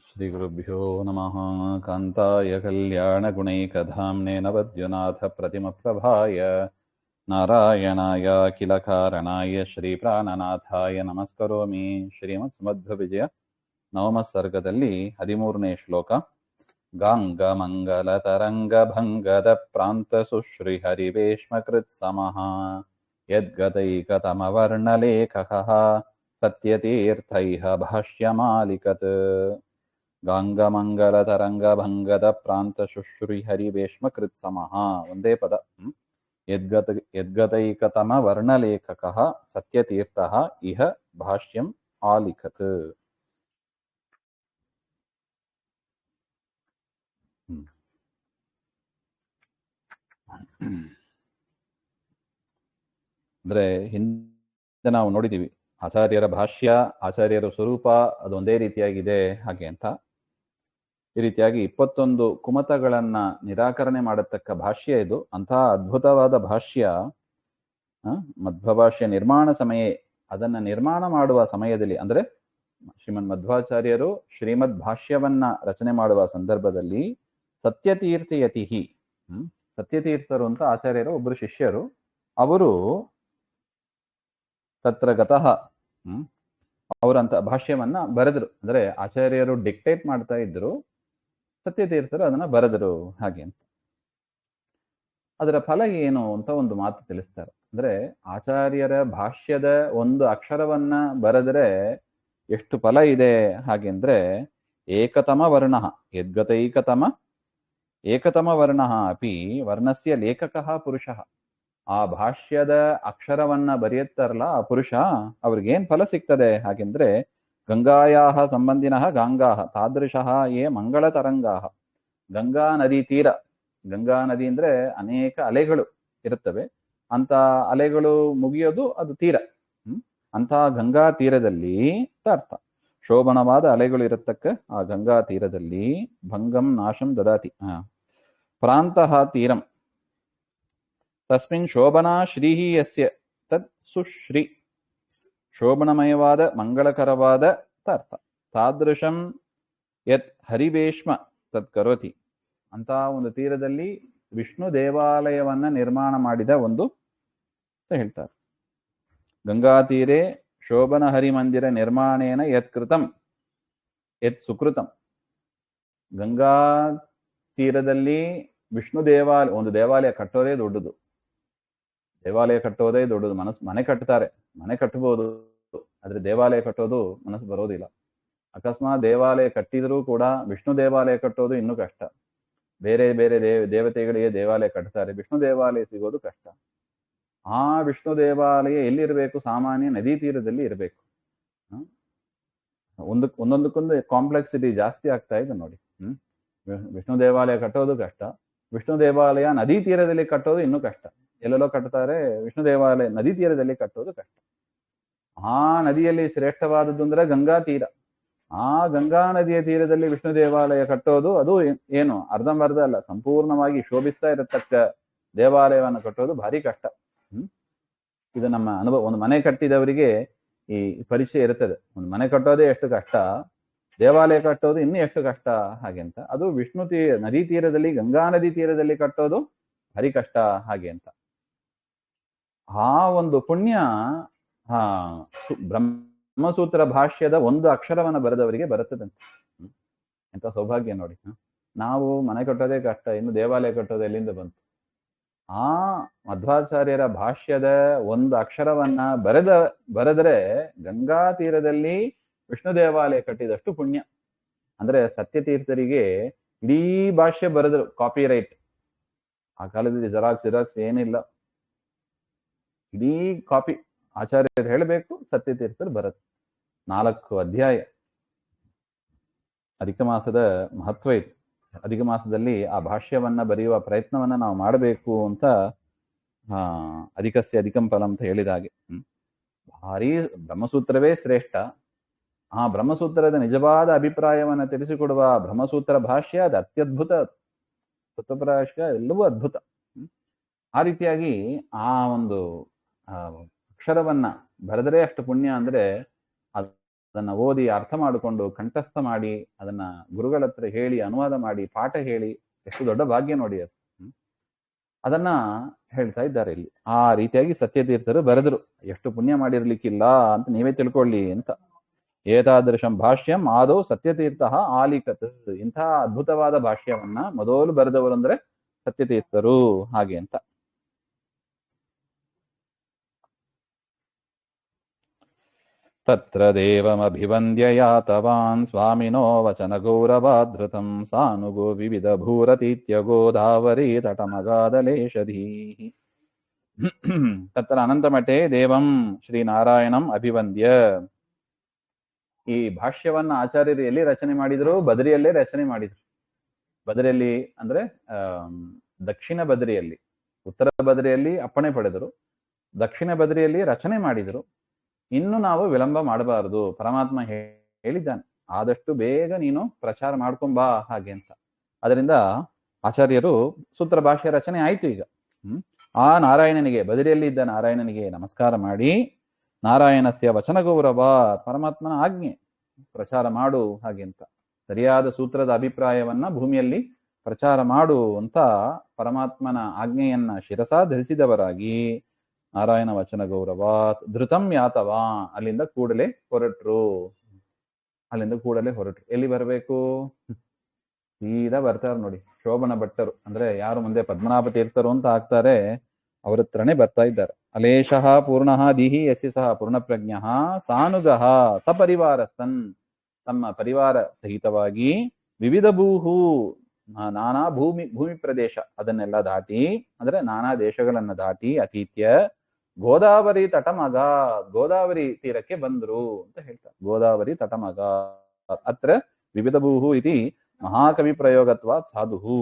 श्रीगुरुभ्यो नमः। कान्ताय कल्याणगुणैकधाम्ने नवद्युनाथप्रतिमप्रभाय नारायणाय किलकारणाय श्रीप्राणनाथाय नमस्करोमि. ಶ್ರೀಮತ್ಸಮಧ್ವವಿಜಯ ನವಮ ಸರ್ಗದಲ್ಲಿ 13ನೇ ಶ್ಲೋಕ. ಗಾಂಗಮಂಗಲತರಂಗಭಂಗದ ಪ್ರಾಂತ ಸುಶ್ರೀಹರಿವೇಶ್ಮಕೃತ್ ಸಮಃ ಯದ್ಗತೈಕತಮವರ್ಣಲೇಖಃ ಸತ್ಯತೀರ್ಥೈಃ ಭಾಷ್ಯಮಾಲಿಕತ್. ಗಾಂಗಮಂಗಲತರಂಗಭಂಗದ ಪ್ರಾಂತ ಶುಶ್ರೀಹರಿವೇಶ್ಮಕೃತ್ ಸಮಃ. ಒಂದೇ ಪದ. ಯದ್ಗತೈಕತಮ ವರ್ಣಲೇಖಕಃ ಸತ್ಯತೀರ್ಥಃ ಇಹ ಭಾಷ್ಯಂ ಆಲಿಖತ್. ಅಂದ್ರೆ ಹಿಂದೆ ನಾವು ನೋಡಿದೀವಿ ಆಚಾರ್ಯರ ಭಾಷ್ಯ, ಆಚಾರ್ಯರ ಸ್ವರೂಪ ಅದೊಂದೇ ರೀತಿಯಾಗಿದೆ ಹಾಗೆ ಅಂತ. ಈ ರೀತಿಯಾಗಿ 21 ಕುಮತಗಳನ್ನ ನಿರಾಕರಣೆ ಮಾಡತಕ್ಕ ಭಾಷ್ಯ ಇದು. ಅಂತಹ ಅದ್ಭುತವಾದ ಭಾಷ್ಯ ಮಧ್ವಭಾಷ್ಯ ನಿರ್ಮಾಣ ಸಮಯ, ಅದನ್ನ ನಿರ್ಮಾಣ ಮಾಡುವ ಸಮಯದಲ್ಲಿ ಅಂದ್ರೆ ಶ್ರೀಮನ್ ಮಧ್ವಾಚಾರ್ಯರು ಶ್ರೀಮದ್ ಭಾಷ್ಯವನ್ನ ರಚನೆ ಮಾಡುವ ಸಂದರ್ಭದಲ್ಲಿ ಸತ್ಯತೀರ್ಥಯತಿಹಿ, ಸತ್ಯತೀರ್ಥರು ಅಂತ ಆಚಾರ್ಯರು ಒಬ್ಬರು ಶಿಷ್ಯರು, ಅವರು ತತ್ರ ಗತಃ ಅವರಂತ ಭಾಷ್ಯವನ್ನ ಬರೆದ್ರು. ಅಂದ್ರೆ ಆಚಾರ್ಯರು ಡಿಕ್ಟೇಟ್ ಮಾಡ್ತಾ ಇದ್ರು, ಸತ್ಯತೀರ್ಥರು ಅದನ್ನ ಬರೆದರು ಹಾಗೆ ಅಂತ. ಅದರ ಫಲ ಏನು ಅಂತ ಒಂದು ಮಾತು ತಿಳಿಸ್ತಾರೆ. ಅಂದ್ರೆ ಆಚಾರ್ಯರ ಭಾಷ್ಯದ ಒಂದು ಅಕ್ಷರವನ್ನ ಬರೆದ್ರೆ ಎಷ್ಟು ಫಲ ಇದೆ ಹಾಗೆ ಅಂದ್ರೆ, ಏಕತಮ ವರ್ಣ ಯದ್ಗತೈಕತಮ ಏಕತಮ ವರ್ಣ ಅಪಿ ವರ್ಣಸ್ಯ ಲೇಖಕಃ ಪುರುಷಃ. ಆ ಭಾಷ್ಯದ ಅಕ್ಷರವನ್ನ ಬರೆಯುತ್ತಾರಲ್ಲ ಆ ಪುರುಷ, ಅವ್ರಿಗೇನ್ ಫಲ ಸಿಗ್ತದೆ ಹಾಗೆಂದ್ರೆ, ಗಂಗಾಯಾಹ ಸಂಬಂಧಿನಃ ಗಾಂಗಾಹ ತಾದೃಶಃ ಯೇ ಮಂಗಳ ತರಂಗಾಹ. ಗಂಗಾ ನದಿ ತೀರ, ಗಂಗಾ ನದಿ ಅಂದ್ರೆ ಅನೇಕ ಅಲೆಗಳು ಇರುತ್ತವೆ, ಅಂತ ಅಲೆಗಳು ಮುಗಿಯೋದು ಅದು ತೀರ. ಅಂತ ಗಂಗಾ ತೀರದಲ್ಲಿ ಅರ್ಥ ಶೋಭನವಾದ ಅಲೆಗಳು ಇರತಕ್ಕ ಆ ಗಂಗಾ ತೀರದಲ್ಲಿ ಭಂಗಂ ನಾಶಂ ದದಾತಿ ಪ್ರಾಂತಃ ತೀರಂ ತಸ್ಮಿನ್ ಶೋಭನಾ ಶ್ರೀಹಿ ಯಸ್ಯ ತದ್ ಸುಶ್ರೀ. ಶೋಭನಮಯವಾದ ಮಂಗಳಕರವಾದ ಅರ್ಥ. ತಾದೃಶಂ ಯತ್ ಹರಿವೇಶ್ಮ ತತ್ ಕರೋತಿ. ಅಂತ ಒಂದು ತೀರದಲ್ಲಿ ವಿಷ್ಣು ದೇವಾಲಯವನ್ನ ನಿರ್ಮಾಣ ಮಾಡಿದ ಒಂದು ಅಂತ ಹೇಳ್ತಾರೆ. ಗಂಗಾ ತೀರೆ ಶೋಭನ ಹರಿಮಂದಿರ ನಿರ್ಮಾಣೇನ ಯತ್ ಕೃತಂ ಯತ್ ಸುಕೃತಂ. ಗಂಗಾ ತೀರದಲ್ಲಿ ವಿಷ್ಣು ದೇವಾಲಯ, ಒಂದು ದೇವಾಲಯ ಕಟ್ಟೋದೇ ದೊಡ್ಡದು. ದೇವಾಲಯ ಕಟ್ಟೋದೇ ದೊಡ್ಡದು. ಮನೆ ಕಟ್ತಾರೆ, ಮನೆ ಕಟ್ಟಬಹುದು, ಆದ್ರೆ ದೇವಾಲಯ ಕಟ್ಟೋದು ಮನಸ್ಸು ಬರೋದಿಲ್ಲ. ಅಕಸ್ಮಾತ್ ದೇವಾಲಯ ಕಟ್ಟಿದರೂ ಕೂಡ ವಿಷ್ಣು ದೇವಾಲಯ ಕಟ್ಟೋದು ಇನ್ನೂ ಕಷ್ಟ. ಬೇರೆ ಬೇರೆ ದೇವತೆಗಳಿಗೆ ದೇವಾಲಯ ಕಟ್ತಾರೆ, ವಿಷ್ಣು ದೇವಾಲಯ ಸಿಗೋದು ಕಷ್ಟ. ಆ ವಿಷ್ಣು ದೇವಾಲಯ ಎಲ್ಲಿರಬೇಕು? ಸಾಮಾನ್ಯ ನದಿ ತೀರದಲ್ಲಿ ಇರಬೇಕು. ಒಂದೊಂದಕ್ಕೊಂದು ಕಾಂಪ್ಲೆಕ್ಸಿಟಿ ಜಾಸ್ತಿ ಆಗ್ತಾ ಇದೆ ನೋಡಿ. ವಿಷ್ಣು ದೇವಾಲಯ ಕಟ್ಟೋದು ಕಷ್ಟ, ವಿಷ್ಣು ದೇವಾಲಯ ನದಿ ತೀರದಲ್ಲಿ ಕಟ್ಟೋದು ಇನ್ನೂ ಕಷ್ಟ. ಎಲ್ಲೆಲ್ಲೋ ಕಟ್ತಾರೆ, ವಿಷ್ಣು ದೇವಾಲಯ ನದಿ ತೀರದಲ್ಲಿ ಕಟ್ಟೋದು ಕಷ್ಟ. ಆ ನದಿಯಲ್ಲಿ ಶ್ರೇಷ್ಠವಾದದ್ದು ಅಂದ್ರೆ ಗಂಗಾ ತೀರ. ಆ ಗಂಗಾ ನದಿಯ ತೀರದಲ್ಲಿ ವಿಷ್ಣು ದೇವಾಲಯ ಕಟ್ಟೋದು ಅದು ಏನು ಅರ್ಧಂಬರ್ಧ ಅಲ್ಲ, ಸಂಪೂರ್ಣವಾಗಿ ಶೋಭಿಸ್ತಾ ಇರತಕ್ಕ ದೇವಾಲಯವನ್ನು ಕಟ್ಟೋದು ಭಾರಿ ಕಷ್ಟ. ಇದು ನಮ್ಮ ಅನುಭವ. ಒಂದು ಮನೆ ಕಟ್ಟಿದವರಿಗೆ ಈ ಪರಿಚಯ ಇರುತ್ತದೆ. ಒಂದು ಮನೆ ಕಟ್ಟೋದೇ ಎಷ್ಟು ಕಷ್ಟ, ದೇವಾಲಯ ಕಟ್ಟೋದು ಇನ್ನೂ ಎಷ್ಟು ಕಷ್ಟ ಹಾಗೆ ಅಂತ. ಅದು ವಿಷ್ಣು ನದಿ ತೀರದಲ್ಲಿ, ಗಂಗಾ ನದಿ ತೀರದಲ್ಲಿ ಕಟ್ಟೋದು ಭಾರಿ ಕಷ್ಟ ಹಾಗೆ ಅಂತ. ಆ ಒಂದು ಪುಣ್ಯ ಬ್ರಹ್ಮಸೂತ್ರ ಭಾಷ್ಯದ ಒಂದು ಅಕ್ಷರವನ್ನ ಬರೆದವರಿಗೆ ಬರುತ್ತದಂತೆ. ಎಂತ ಸೌಭಾಗ್ಯ ನೋಡಿ. ನಾವು ಮನೆ ಕಟ್ಟೋದೇ ಕಷ್ಟ, ಇನ್ನು ದೇವಾಲಯ ಕಟ್ಟೋದು ಎಲ್ಲಿಂದ ಬಂತು? ಆ ಮಧ್ವಾಚಾರ್ಯರ ಭಾಷ್ಯದ ಒಂದು ಅಕ್ಷರವನ್ನ ಬರೆದರೆ ಗಂಗಾ ತೀರದಲ್ಲಿ ವಿಷ್ಣು ದೇವಾಲಯ ಕಟ್ಟಿದಷ್ಟು ಪುಣ್ಯ. ಅಂದ್ರೆ ಸತ್ಯತೀರ್ಥರಿಗೆ ಇಡೀ ಭಾಷ್ಯ ಬರೆದರು, ಕಾಪಿ ರೈಟ್. ಆ ಕಾಲದಲ್ಲಿ ಜೆರಾಕ್ಸ್ ಏನಿಲ್ಲ, ಇಡೀ ಕಾಪಿ ಆಚಾರ್ಯರು ಹೇಳಬೇಕು, ಸತ್ಯತೀರ್ಥರು ಬರುತ್ತೆ. 4 ಅಧ್ಯಾಯ. ಅಧಿಕ ಮಾಸದ ಮಹತ್ವ ಇದು. ಅಧಿಕ ಮಾಸದಲ್ಲಿ ಆ ಭಾಷ್ಯವನ್ನ ಬರೆಯುವ ಪ್ರಯತ್ನವನ್ನ ನಾವು ಮಾಡಬೇಕು ಅಂತ ಅಧಿಕಸ್ಯ ಅಧಿಕಂ ಫಲ ಅಂತ ಹೇಳಿದ ಹಾಗೆ. ಭಾರಿ ಬ್ರಹ್ಮಸೂತ್ರವೇ ಶ್ರೇಷ್ಠ. ಆ ಬ್ರಹ್ಮಸೂತ್ರದ ನಿಜವಾದ ಅಭಿಪ್ರಾಯವನ್ನ ತಿಳಿಸಿಕೊಡುವ ಬ್ರಹ್ಮಸೂತ್ರ ಭಾಷ್ಯ ಅದು ಅತ್ಯದ್ಭುತ. ತತ್ವಪ್ರಾಶ್ಯ ಎಲ್ಲವೂ ಅದ್ಭುತ. ಆ ರೀತಿಯಾಗಿ ಆ ಒಂದು ಅಕ್ಷರವನ್ನ ಬರೆದರೆ ಅಷ್ಟು ಪುಣ್ಯ ಅಂದ್ರೆ ಅದನ್ನ ಓದಿ ಅರ್ಥ ಮಾಡಿಕೊಂಡು ಕಂಠಸ್ಥ ಮಾಡಿ ಅದನ್ನ ಗುರುಗಳ ಹತ್ರ ಹೇಳಿ ಅನುವಾದ ಮಾಡಿ ಪಾಠ ಹೇಳಿ ಎಷ್ಟು ದೊಡ್ಡ ಭಾಗ್ಯ ನೋಡಿ ಅದು. ಅದನ್ನ ಹೇಳ್ತಾ ಇದ್ದಾರೆ ಇಲ್ಲಿ. ಆ ರೀತಿಯಾಗಿ ಸತ್ಯತೀರ್ಥರು ಬರೆದರು. ಎಷ್ಟು ಪುಣ್ಯ ಮಾಡಿರ್ಲಿಕ್ಕಿಲ್ಲ ಅಂತ ನೀವೇ ತಿಳ್ಕೊಳ್ಳಿ ಅಂತ. ಏತಾದೃಶಂ ಭಾಷ್ಯಂ ಆದೌ ಸತ್ಯತೀರ್ಥ ಆಲಿಖತ್. ಇಂತಹ ಅದ್ಭುತವಾದ ಭಾಷ್ಯವನ್ನ ಮೊದಲು ಬರೆದವರು ಅಂದ್ರೆ ಸತ್ಯತೀರ್ಥರು ಹಾಗೆ ಅಂತ. ತತ್ರ ದೇವಮಭಿವಂದ್ಯ ಯಾತವಾನ್ ಸ್ವಾಮಿನೋ ವಚನ ಗೌರವಾಧೃತಂ ಸಾನುಗೋ ವಿವಿಧ ಭೂರತೀತ್ಯ ಗೋದಾವರಿ ತಟಮಗಾದಲೇಶಧೀಃ. ತತ್ರ ಅನಂತಮಠೆ ದೇವಂ ಶ್ರೀನಾರಾಯಣಂ ಅಭಿವಂದ್ಯ. ಈ ಭಾಷ್ಯವನ್ನ ಆಚಾರ್ಯರು ಎಲ್ಲಿ ರಚನೆ ಮಾಡಿದ್ರು? ಬದರಿಯಲ್ಲೇ ರಚನೆ ಮಾಡಿದ್ರು. ಬದರಿಯಲ್ಲಿ ಅಂದ್ರೆ ದಕ್ಷಿಣ ಬದರಿಯಲ್ಲಿ, ಉತ್ತರ ಬದರಿಯಲ್ಲಿ ಅಪ್ಪಣೆ ಪಡೆದರು, ದಕ್ಷಿಣ ಬದರಿಯಲ್ಲಿ ರಚನೆ ಮಾಡಿದರು. ಇನ್ನು ನಾವು ವಿಳಂಬ ಮಾಡಬಾರದು, ಪರಮಾತ್ಮ ಹೇಳಿದ್ದಾನೆ, ಆದಷ್ಟು ಬೇಗ ನೀನು ಪ್ರಚಾರ ಮಾಡ್ಕೊಂಬಾ ಹಾಗೆ ಅಂತ. ಅದರಿಂದ ಆಚಾರ್ಯರು ಸೂತ್ರ ಭಾಷ್ಯ ರಚನೆ ಆಯ್ತು. ಈಗ ಆ ನಾರಾಯಣನಿಗೆ, ಬದರಿಯಲ್ಲಿ ಇದ್ದ ನಾರಾಯಣನಿಗೆ ನಮಸ್ಕಾರ ಮಾಡಿ, ನಾರಾಯಣಸ್ಯ ವಚನ ಗೌರವ, ಪರಮಾತ್ಮನ ಆಜ್ಞೆ ಪ್ರಚಾರ ಮಾಡು ಹಾಗೆ ಅಂತ, ಸರಿಯಾದ ಸೂತ್ರದ ಅಭಿಪ್ರಾಯವನ್ನ ಭೂಮಿಯಲ್ಲಿ ಪ್ರಚಾರ ಮಾಡು ಅಂತ ಪರಮಾತ್ಮನ ಆಜ್ಞೆಯನ್ನ ಶಿರಸಾ ಧರಿಸಿದವರಾಗಿ ನಾರಾಯಣ ವಚನ ಗೌರವಾತ್ ಧೃತಂ ಯಾತವಾ, ಅಲ್ಲಿಂದ ಕೂಡಲೇ ಹೊರಟ್ರು. ಎಲ್ಲಿ ಬರಬೇಕು? ಸೀದಾ ಬರ್ತಾರೆ ನೋಡಿ, ಶೋಭನ ಭಟ್ಟರು ಅಂದ್ರೆ ಯಾರು ಮುಂದೆ ಪದ್ಮನಾಭ ತೀರ್ಥರು ಅಂತ ಆಗ್ತಾರೆ, ಅವ್ರ ಹತ್ರನೇ ಬರ್ತಾ ಇದ್ದಾರೆ. ಅಲೇಶಃ ಪೂರ್ಣಃ ದಿಹಿ ಯಸ್ಯ ಸಹ ಪೂರ್ಣಪ್ರಜ್ಞ ಸಾನುಗಃ ಸಪರಿವಾರ ಸನ್, ತಮ್ಮ ಪರಿವಾರ ಸಹಿತವಾಗಿ ವಿವಿಧ ಭೂಹು, ನಾನಾ ಭೂಮಿ ಪ್ರದೇಶ ಅದನ್ನೆಲ್ಲ ದಾಟಿ, ಅಂದ್ರೆ ನಾನಾ ದೇಶಗಳನ್ನ ದಾಟಿ ಅತೀತ್ಯ ಗೋದಾವರಿ ತಟಮಗ, ಗೋದಾವರಿ ತೀರಕ್ಕೆ ಬಂದ್ರು ಅಂತ ಹೇಳ್ತಾರೆ. ಗೋದಾವರಿ ತಟಮಗ ಅತ್ರ ವಿವಿಧ ಭೂಹು ಇತಿ ಮಹಾಕವಿ ಪ್ರಯೋಗತ್ವ ಸಾಧು.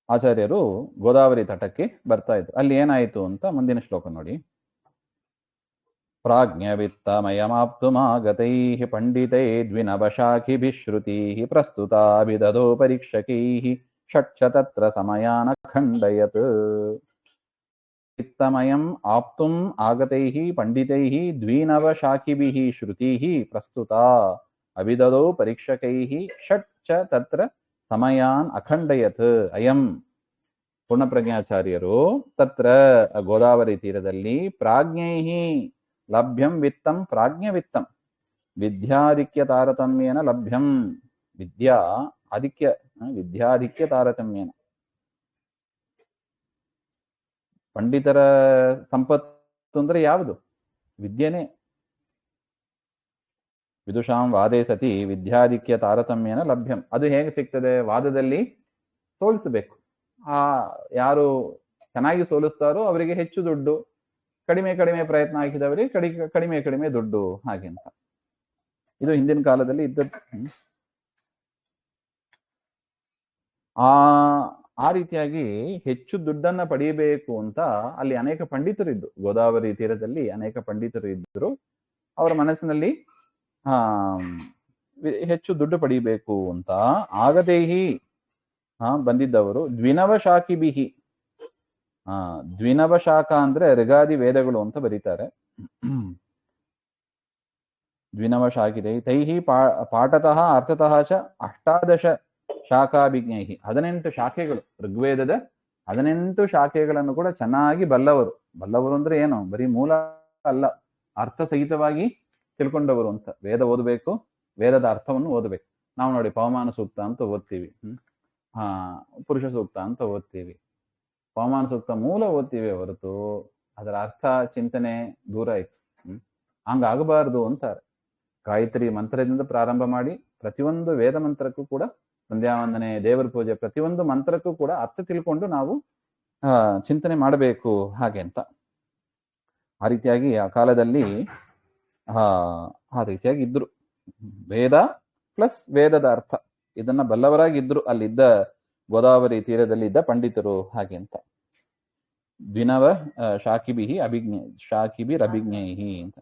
ಆಚಾರ್ಯರು ಗೋದಾವರಿ ತಟಕ್ಕೆ ಬರ್ತಾ ಇದ್ರು. ಅಲ್ಲಿ ಏನಾಯಿತು ಅಂತ ಮುಂದಿನ ಶ್ಲೋಕ ನೋಡಿ. ಪ್ರಾಜ್ಞವಿತ್ತಮಯಮಾಪ್ತುಮಾಗತೈಃ ಪಂಡಿತೈ ದ್ವಿನವಶಾಖಿಭಿಃ ಶ್ರುತಿಃ ಪ್ರಸ್ತುತಾಭಿದಧೋ ಪರೀಕ್ಷಕೈಃ ಷಟ್ಚ ತತ್ರ ಸಮಯಾನ ಖಂಡಯತ್. ವಿತ್ತಮಯಂ ಆಪ್ತುಂ ಆಗತೈಃ ಪಂಡಿತೈಃ ದ್ವಿನವಶಾಖಿಭಿಃ ಶ್ರುತಿಃ ಪ್ರಸ್ತುತಾ ಅಭಿದಧೋ ಪರೀಕ್ಷಕೈಃ ಷಟ್ಚ ತತ್ರ ಸಮಯಾನ್ ಅಖಂಡಯತ್. ಅಯಂ ಪೂರ್ಣಪ್ರಜ್ಞಾಚಾರ್ಯರು ತತ್ರ ಗೋದಾವರಿ ತೀರದಲ್ಲಿ ಪ್ರಾಜ್ಞೈಃ ಲಭ್ಯಂ ವಿತ್ತಂ ಪ್ರಾಜ್ಞವಿತ್ತಂ ವಿದ್ಯಾಧಿಕ್ಯ ತಾರತಮ್ಯೇನ ಲಭ್ಯಂ. ವಿದ್ಯಾಧಿಕ್ಯ ತಾರತಮ್ಯೇನ, ಪಂಡಿತರ ಸಂಪತ್ತು ಅಂದ್ರೆ ಯಾವುದು? ವಿದ್ಯೆನೇ. ವಿದುಷಾಂ ವಾದೇ ಸತಿ ವಿದ್ಯಾಧಿಕ್ಯ ತಾರತಮ್ಯೇನ ಲಭ್ಯಂ. ಅದು ಹೇಗೆ ಸಿಗ್ತದೆ? ವಾದದಲ್ಲಿ ಸೋಲಿಸಬೇಕು. ಯಾರು ಚೆನ್ನಾಗಿ ಸೋಲಿಸ್ತಾರೋ ಅವರಿಗೆ ಹೆಚ್ಚು ದುಡ್ಡು, ಕಡಿಮೆ ಪ್ರಯತ್ನ ಹಾಕಿದವರಿಗೆ ಕಡಿಮೆ ದುಡ್ಡು ಹಾಗೆ ಅಂತ. ಇದು ಹಿಂದಿನ ಕಾಲದಲ್ಲಿ ಇದ್ದದ್ದು. ಆ ರೀತಿಯಾಗಿ ಹೆಚ್ಚು ದುಡ್ಡನ್ನ ಪಡೆಯಬೇಕು ಅಂತ ಅಲ್ಲಿ ಅನೇಕ ಪಂಡಿತರು ಇದ್ರು. ಗೋದಾವರಿ ತೀರದಲ್ಲಿ ಅನೇಕ ಪಂಡಿತರು ಇದ್ರು. ಅವರ ಮನಸ್ಸಿನಲ್ಲಿ ಹೆಚ್ಚು ದುಡ್ಡು ಪಡಿಬೇಕು ಅಂತ ಆಗದೇಹಿ ಬಂದಿದ್ದವರು ದ್ವಿನವಶಾಖಿಭಿಹಿ. ದ್ವಿನವಶಾಖ ಅಂದ್ರೆ ಋಗಾದಿ ವೇದಗಳು ಅಂತ ಬರೀತಾರೆ. ದ್ವಿನವಶಾಖಿತೈ ತೈಹಿ ಪಾಠತಃ ಅರ್ಥತಃ ಚ ಅಷ್ಟಾದಶ ಶಾಖಾಭಿಜ್ಞೈ. 18 ಶಾಖೆಗಳು, ಋಗ್ವೇದದ 18 ಶಾಖೆಗಳನ್ನು ಕೂಡ ಚೆನ್ನಾಗಿ ಬಲ್ಲವರು ಅಂದ್ರೆ ಏನು? ಬರೀ ಮೂಲ ಅಲ್ಲ, ಅರ್ಥ ಸಹಿತವಾಗಿ ತಿಳ್ಕೊಂಡವರು ಅಂತ. ವೇದ ಓದಬೇಕು, ವೇದದ ಅರ್ಥವನ್ನು ಓದಬೇಕು. ನಾವು ನೋಡಿ ಪವಮಾನ ಸೂಕ್ತ ಅಂತ ಓದ್ತೀವಿ, ಪುರುಷ ಸೂಕ್ತ ಅಂತ ಓದ್ತೀವಿ. ಪವಮಾನ ಸೂಕ್ತ ಮೂಲ ಓದ್ತೀವಿ ಹೊರತು ಅದರ ಅರ್ಥ ಚಿಂತನೆ ದೂರ ಇತ್ತು. ಹಂಗಾಗಬಾರದು ಅಂತಾರೆ. ಗಾಯತ್ರಿ ಮಂತ್ರದಿಂದ ಪ್ರಾರಂಭ ಮಾಡಿ ಪ್ರತಿಯೊಂದು ವೇದ ಮಂತ್ರಕ್ಕೂ ಕೂಡ, ಸಂಧ್ಯಾವಂದನೆ, ದೇವರ ಪೂಜೆ, ಪ್ರತಿಯೊಂದು ಮಂತ್ರಕ್ಕೂ ಕೂಡ ಅರ್ಥ ತಿಳ್ಕೊಂಡು ನಾವು ಚಿಂತನೆ ಮಾಡಬೇಕು ಹಾಗೆ ಅಂತ. ಆ ರೀತಿಯಾಗಿ ಆ ಕಾಲದಲ್ಲಿ ಆ ರೀತಿಯಾಗಿ ಇದ್ರು. ವೇದ ಪ್ಲಸ್ ವೇದದ ಅರ್ಥ ಇದನ್ನ ಬಲ್ಲವರಾಗಿದ್ರು ಅಲ್ಲಿದ್ದ ಗೋದಾವರಿ ತೀರದಲ್ಲಿ ಇದ್ದ ಪಂಡಿತರು ಹಾಗೆ ಅಂತ. ದ್ವಿನವ ಶಾಖಿಭಿರಭಿಜ್ಞೈ ಅಂತ.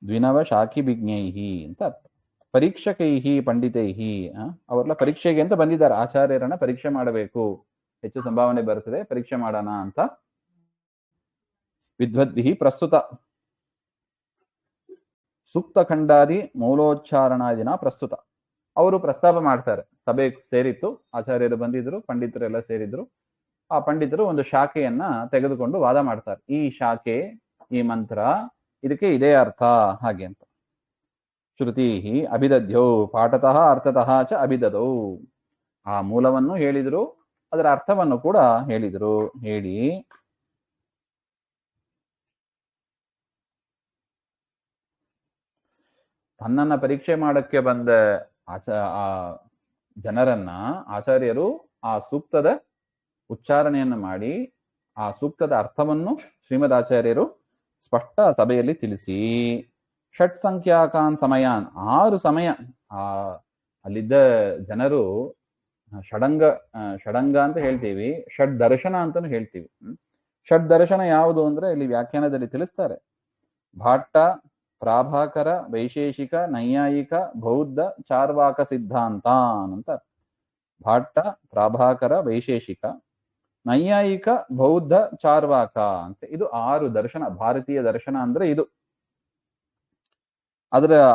ದ್ವಿನವ ಶಾಖಿಭಿಜ್ಞೈ ಅಂತ ಅರ್ಥ. ಪರೀಕ್ಷಕೈಹಿ ಪಂಡಿತೈಹಿ, ಅವರೆಲ್ಲ ಪರೀಕ್ಷೆಗೆ ಅಂತ ಬಂದಿದ್ದಾರೆ, ಆಚಾರ್ಯರನ್ನ ಪರೀಕ್ಷೆ ಮಾಡಬೇಕು, ಹೆಚ್ಚು ಸಂಭಾವನೆ ಬರ್ತದೆ, ಪರೀಕ್ಷೆ ಮಾಡೋಣ ಅಂತ. ವಿದ್ವದ್ಭಿಹಿ ಪ್ರಸ್ತುತ ಸೂಕ್ತ ಖಂಡಾದಿ ಮೌಲೋಚ್ಚಾರಣಾದಿನ ಪ್ರಸ್ತುತ, ಅವರು ಪ್ರಸ್ತಾಪ ಮಾಡ್ತಾರೆ. ಸಭೆ ಸೇರಿತ್ತು, ಆಚಾರ್ಯರು ಬಂದಿದ್ರು, ಪಂಡಿತರೆಲ್ಲ ಸೇರಿದ್ರು. ಆ ಪಂಡಿತರು ಒಂದು ಶಾಖೆಯನ್ನ ತೆಗೆದುಕೊಂಡು ವಾದ ಮಾಡ್ತಾರೆ. ಈ ಶಾಖೆ, ಈ ಮಂತ್ರ, ಇದಕ್ಕೆ ಇದೇ ಅರ್ಥ ಹಾಗೆ ಅಂತ. ಶ್ರುತಿ ಅಭಿದಧ್ಯೌ ಪಾಠತಃ ಅರ್ಥತಃ ಚ ಅಭಿದದೌ, ಆ ಮೂಲವನ್ನು ಹೇಳಿದ್ರು, ಅದರ ಅರ್ಥವನ್ನು ಕೂಡ ಹೇಳಿದ್ರು. ಹೇಳಿ ತನ್ನನ್ನ ಪರೀಕ್ಷೆ ಮಾಡಕ್ಕೆ ಬಂದ ಆ ಜನರನ್ನ ಆಚಾರ್ಯರು ಆ ಸೂಕ್ತದ ಉಚ್ಚಾರಣೆಯನ್ನು ಮಾಡಿ ಆ ಸೂಕ್ತದ ಅರ್ಥವನ್ನು ಶ್ರೀಮದ್ ಆಚಾರ್ಯರು ಸ್ಪಷ್ಟ ಸಭೆಯಲ್ಲಿ ತಿಳಿಸಿ, ಷಟ್ ಸಂಖ್ಯಾಕಾನ್ ಸಮಯಾನ್, 6 ಸಮಯ, ಅಲ್ಲಿದ್ದ ಜನರು ಷಡಂಗ ಅಂತ ಹೇಳ್ತೀವಿ, ಷಡ್ ದರ್ಶನ ಅಂತಾನು ಹೇಳ್ತೀವಿ. ಷಡ್ ದರ್ಶನ ಯಾವುದು ಅಂದ್ರೆ ಇಲ್ಲಿ ವ್ಯಾಖ್ಯಾನದಲ್ಲಿ ತಿಳಿಸ್ತಾರೆ. ಭಾಟ್ಟ, ಪ್ರಾಭಾಕರ, ವೈಶೇಷಿಕ, ನೈಯಾಯಿಕ, ಬೌದ್ಧ, ಚಾರ್ವಾಕ ಸಿದ್ಧಾಂತ ಅಂತ. ಭಾಟ್ಟ, ಪ್ರಾಭಾಕರ, ವೈಶೇಷಿಕ, ನೈಯಾಯಿಕ, ಬೌದ್ಧ, ಚಾರ್ವಾಕ ಅಂತ. ಇದು 6 ದರ್ಶನ. ಭಾರತೀಯ ದರ್ಶನ ಅಂದ್ರೆ ಇದು.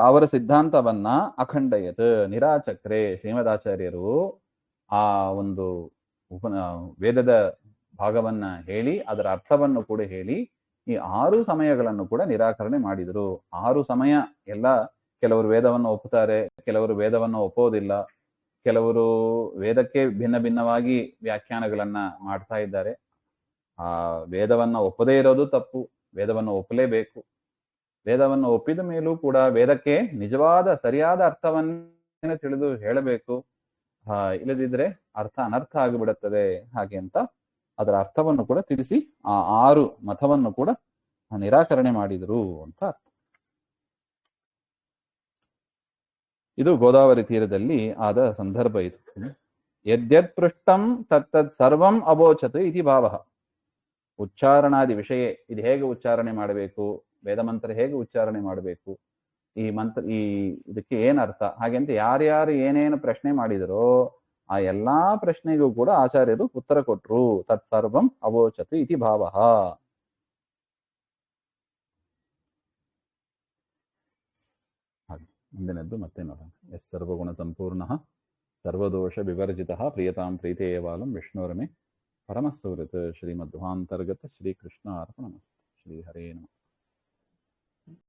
ಅವರ ಸಿದ್ಧಾಂತವನ್ನ ಅಖಂಡಯತ್ ನಿರಾಚಕ್ರೆ, ಶ್ರೀಮದಾಚಾರ್ಯರು ಆ ಒಂದು ವೇದದ ಭಾಗವನ್ನ ಹೇಳಿ ಅದರ ಅರ್ಥವನ್ನು ಕೂಡ ಹೇಳಿ ಈ 6 ಸಮಯಗಳನ್ನು ಕೂಡ ನಿರಾಕರಣೆ ಮಾಡಿದರು. 6 ಸಮಯ ಎಲ್ಲ, ಕೆಲವರು ವೇದವನ್ನು ಒಪ್ಪುತ್ತಾರೆ, ಕೆಲವರು ವೇದವನ್ನು ಒಪ್ಪೋದಿಲ್ಲ, ಕೆಲವರು ವೇದಕ್ಕೆ ಭಿನ್ನ ಭಿನ್ನವಾಗಿ ವ್ಯಾಖ್ಯಾನಗಳನ್ನ ಮಾಡ್ತಾ ಇದ್ದಾರೆ. ಆ ವೇದವನ್ನ ಒಪ್ಪದೇ ಇರೋದು ತಪ್ಪು, ವೇದವನ್ನು ಒಪ್ಪಲೇಬೇಕು. ವೇದವನ್ನು ಒಪ್ಪಿದ ಮೇಲೂ ಕೂಡ ವೇದಕ್ಕೆ ನಿಜವಾದ ಸರಿಯಾದ ಅರ್ಥವನ್ನ ತಿಳಿದು ಹೇಳಬೇಕು. ಇಲ್ಲದಿದ್ರೆ ಅರ್ಥ ಅನರ್ಥ ಆಗಿಬಿಡುತ್ತದೆ ಹಾಗೆ ಅಂತ ಅದರ ಅರ್ಥವನ್ನು ಕೂಡ ತಿಳಿಸಿ ಆ 6 ಮತವನ್ನು ಕೂಡ ನಿರಾಕರಣೆ ಮಾಡಿದರು ಅಂತ ಅರ್ಥ. ಇದು ಗೋದಾವರಿ ತೀರದಲ್ಲಿ ಆದ ಸಂದರ್ಭ. ಇದು ಯದ್ಯತ್ ಪೃಷ್ಟಂ ತತ್ತದ್ ಸರ್ವಂ ಅಬೋಚತ್ ಇತಿ ಭಾವ. ಉಚ್ಚಾರಣಾದಿ ವಿಷಯ, ಇದು ಹೇಗೆ ಉಚ್ಚಾರಣೆ ಮಾಡಬೇಕು, ವೇದ ಮಂತ್ರ ಹೇಗೆ ಉಚ್ಚಾರಣೆ ಮಾಡಬೇಕು, ಈ ಮಂತ್ರ ಇದಕ್ಕೆ ಏನರ್ಥ, ಹಾಗೆಂತ ಯಾರ್ಯಾರು ಏನೇನು ಪ್ರಶ್ನೆ ಮಾಡಿದರೋ ಆ ಎಲ್ಲಾ ಪ್ರಶ್ನೆಗೂ ಕೂಡ ಆಚಾರ್ಯರು ಉತ್ತರ ಕೊಟ್ರು. ತತ್ ಸರ್ವಂ ಅವೋಚತ್ ಇತಿ ಭಾವ. ಮುಂದಿನದ್ದು ಮತ್ತೆ ನೋಡೋಣ. ಎಸ್ ಸರ್ವಗುಣ ಸಂಪೂರ್ಣ ಸರ್ವದೋಷ ವಿವರ್ಜಿತ ಪ್ರಿಯತಾಂ ಪ್ರೀತೇಯವಾಲಂ ವಿಷ್ಣುರಮೆ ಪರಮಸುಹೃತ್ ಶ್ರೀಮಧ್ವಾಂತರ್ಗತ ಶ್ರೀಕೃಷ್ಣ ಅರ್ಪಣಮಸ್ತು. ಶ್ರೀ ಹರೇ ನಮಃ.